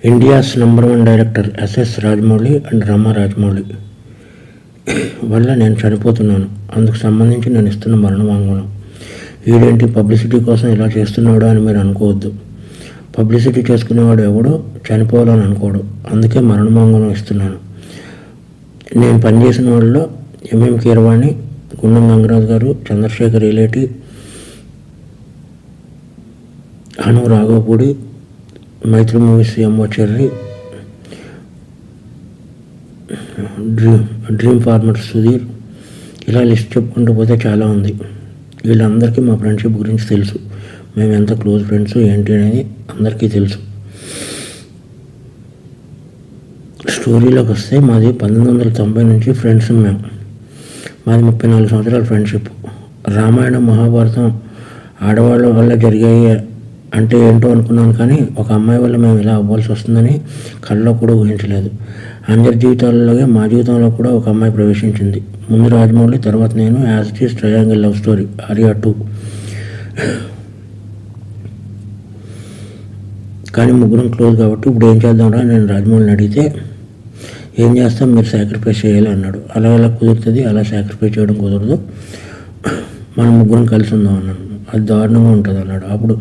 India's number 1 director SS Rajamouli and Rama Rajamouli వల్ల నేను చనిపోతున్నాను. అందుకు సంబంధించి నేను ఇస్తున్న మరణ వాంగ్మూలం. వీడేంటి పబ్లిసిటీ కోసం ఇలా చేస్తున్నాడు అని మీరు అనుకోవద్దు. పబ్లిసిటీ చేసుకునేవాడు ఎవడో చనిపోవాలని అనుకోడు. అందుకే మరణ వాంగ్మూలం ఇస్తున్నాను. నేను పనిచేసిన వాళ్ళలో ఎంఎం కీరవాణి, గుండం గంగరాజు గారు, Chandrashekhar Yeleti, Hanu Raghavapudi, Mythri Movies MO Cherry, Dream Farmer Sudheer, ఇలా లిస్ట్ చెప్పుకుంటూ పోతే చాలా ఉంది. వీళ్ళందరికీ మా ఫ్రెండ్షిప్ గురించి తెలుసు. మేము ఎంత క్లోజ్ ఫ్రెండ్స్ ఏంటి అనేది అందరికీ తెలుసు. స్టోరీలోకి వస్తే మాది 1990 నుంచి ఫ్రెండ్స్. మాది 34 సంవత్సరాల ఫ్రెండ్షిప్. రామాయణం మహాభారతం ఆడవాళ్ళ వల్ల జరిగాయి అంటే ఏంటో అనుకున్నాను, కానీ ఒక అమ్మాయి వల్ల మేము ఇలా అవ్వాల్సి వస్తుందని కళ్ళలో కూడా ఊహించలేదు. అందరి జీవితాలలోనే మా జీవితంలో కూడా ఒక అమ్మాయి ప్రవేశించింది. ముందు రాజమౌళి, తర్వాత నేను. As it is triangle love story, Arya 2. కానీ ముగ్గురం క్లోజ్ కాబట్టి ఇప్పుడు ఏం చేద్దాంరా నేను రాజమౌళిని అడిగితే, ఏం చేస్తాం, మీరు సాక్రిఫైస్ చేయాలి అన్నాడు. అలా ఎలా కుదురుతుంది, అలా సాక్రిఫైస్ చేయడం కుదరదు, మనం ముగ్గురం కలిసి ఉందాం అన్నాను. అది దారుణంగా ఉంటుంది అన్నాడు. అప్పుడు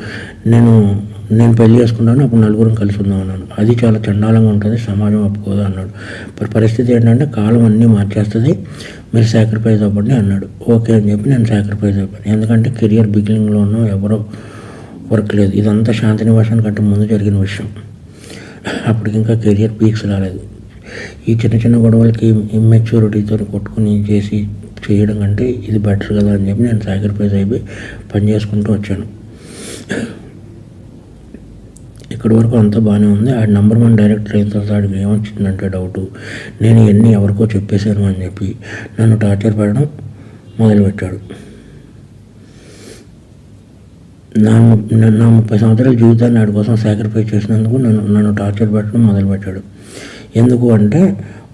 నేను పెళ్లి చేసుకున్నాను, అప్పుడు నలుగురం కలిసి ఉందాం అన్నాను. అది చాలా చండాలంగా ఉంటుంది, సమాజం ఒప్పుకోదు అన్నాడు. పరిస్థితి ఏంటంటే కాలం అన్నీ మార్చేస్తుంది, మీరు సాక్రిఫైస్ అవ్వండి అన్నాడు. ఓకే అని చెప్పి నేను సాక్రిఫైస్ అయిపోయాను. ఎందుకంటే కెరియర్ బిగినింగ్లో ఉన్న ఎవరో వర్క్ లేదు. ఇదంతా శాంతినివాసన్ కంటే ముందు జరిగిన విషయం. అప్పటికి ఇంకా కెరియర్ పీక్స్ రాలేదు. ఈ చిన్న చిన్న గొడవలకి ఇమ్మెచ్యూరిటీతో కొట్టుకుని చేయడం కంటే ఇది బెటర్ కదా అని చెప్పి నేను సాక్రిఫైస్ అయిపోయి పని చేసుకుంటూ వచ్చాను. ఇక్కడి వరకు అంతా బాగానే ఉంది. ఆ నంబర్ 1 డైరెక్టర్ అయిన తర్వాత ఆడికి ఏమొచ్చిందంటే డౌటు, నేను ఇవన్నీ ఎవరికో చెప్పేశాను అని చెప్పి నన్ను టార్చర్ పెట్టడం మొదలుపెట్టాడు. నా 30 సంవత్సరాల జీవితాన్ని ఆడి కోసం సాక్రిఫైస్ చేసినందుకు నన్ను టార్చర్ పెట్టడం మొదలుపెట్టాడు. ఎందుకు అంటే,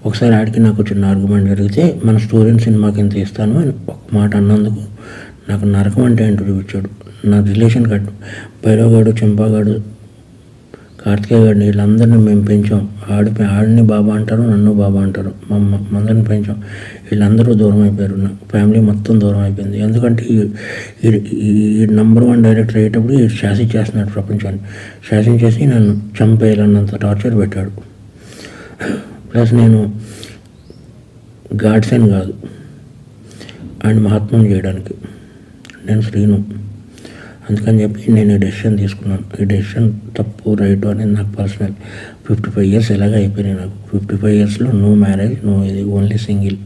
ఒకసారి ఆడికి నాకు చిన్న ఆర్గ్యుమెంట్ జరిగితే మన స్టోరీని సినిమాకి ఎంత ఇస్తాను అని ఒక మాట అన్నందుకు నాకు నరకం అంటే ఏంటో చూపించాడు. నా రిలేషన్ కట్టు భైరవగాడు, చెంపాగాడు, కార్తికేయ గారిని వీళ్ళందరినీ మేము పెంచాం. ఆడిని బాబా అంటారు, నన్ను బాబా అంటారు. అందరిని పెంచాం. వీళ్ళందరూ దూరం అయిపోయారు. నా ఫ్యామిలీ మొత్తం దూరం అయిపోయింది. ఎందుకంటే ఈ నంబర్ 1 డైరెక్టర్ అయ్యేటప్పుడు ఈ శాసించేస్తున్నాడు ప్రపంచాన్ని. శాసించేసి నన్ను చంపేయాలన్నంత టార్చర్ పెట్టాడు. ప్లస్ నేను గాడ్సన్ కాదు, ఆయన మహాత్మం చేయడానికి. నేను శ్రీను. అందుకని చెప్పి నేను ఈ డెసిషన్ తీసుకున్నాను. ఈ డెసిషన్ తప్పు రైటు అనేది నాకు పర్సనల్. 55 years ఎలాగ అయిపోయినాయి నాకు. 55 yearsలో నో మ్యారేజ్, నో ఇది, ఓన్లీ సింగిల్,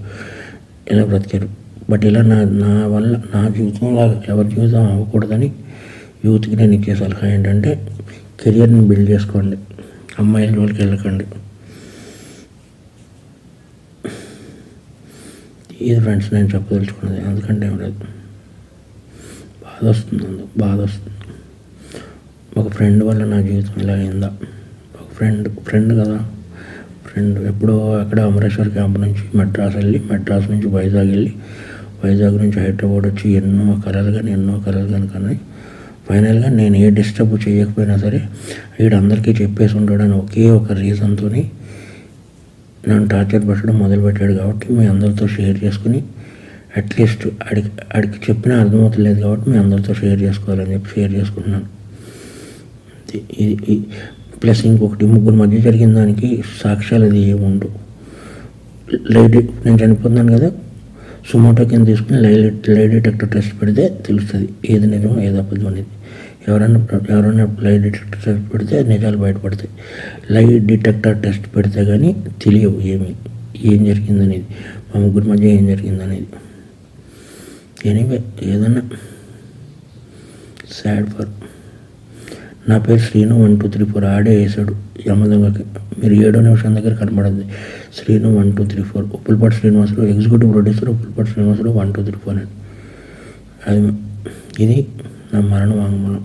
ఇలా బ్రతికారు. బట్ ఇలా నా వల్ల నా జీవితంలో ఎవరి జీవితం అవ్వకూడదని యూత్కి నేను ఇచ్చే సలహా ఏంటంటే, కెరియర్ని బిల్డ్ చేసుకోండి, అమ్మాయిల జోలికి వెళ్ళకండి. ఇది ఫ్రెండ్స్ నేను చెప్పదలుచుకున్నది. ఎందుకంటే ఏం లేదు, బాధ వస్తుంది. ఒక ఫ్రెండ్ వల్ల నా జీవితం ఇలా అయిందా. ఒక ఫ్రెండ్ కదా, ఫ్రెండ్ ఎప్పుడో అక్కడ అమరేశ్వర్ క్యాంప్ నుంచి మెడ్రాస్ వెళ్ళి, మెడ్రాస్ నుంచి వైజాగ్ వెళ్ళి, వైజాగ్ నుంచి హైదరాబాద్ వచ్చి ఎన్నో కలలు కానీ ఫైనల్గా నేను ఏ డిస్టర్బ్ చేయకపోయినా సరే వీడందరికీ చెప్పేసి ఉంటాడని ఒకే ఒక రీజన్తో నన్ను టార్చర్ పెట్టడం మొదలుపెట్టాడు. కాబట్టి మీ అందరితో షేర్ చేసుకుని, అట్లీస్ట్ ఆడికి చెప్పినా అర్థమవుతలేదు కాబట్టి మీ అందరితో షేర్ చేసుకోవాలని చెప్పి షేర్ చేసుకుంటున్నాను. ఇది ప్లస్ ఇంకొకటి, ముగ్గురు మధ్య జరిగిన దానికి సాక్ష్యాలు అది ఏముండవు. నేను చనిపోతున్నాను కదా, సుమోటో కింద తీసుకుని లై డిటెక్టర్ టెస్ట్ పెడితే తెలుస్తుంది ఏది నిజం ఏది అబద్ధం అనేది. ఎవరైనా లై డిటెక్టర్ టెస్ట్ పెడితే నిజాలు బయటపడతాయి. లై డిటెక్టర్ టెస్ట్ పెడితే కానీ తెలియవు ఏం జరిగిందనేది, మా ముగ్గురి మధ్య ఏం జరిగిందనేది. ఎనీవే, ఏదన్నా సాడ్ ఫర్. నా పేరు శ్రీను 1 2 3 4 ఆడే వేసాడు యమదొంగకి. మీరు 7వ నిమిషం దగ్గర కనబడద్ది శ్రీను 1 2 3 4. ఉప్పులపాటి శ్రీనివాసరావు, ఎగ్జిక్యూటివ్ ప్రొడ్యూసర్ ఉప్పులపాటి శ్రీనివాసరావు 1 2 3 4 అని. ఇది నా మరణ వాంగ్మూలం.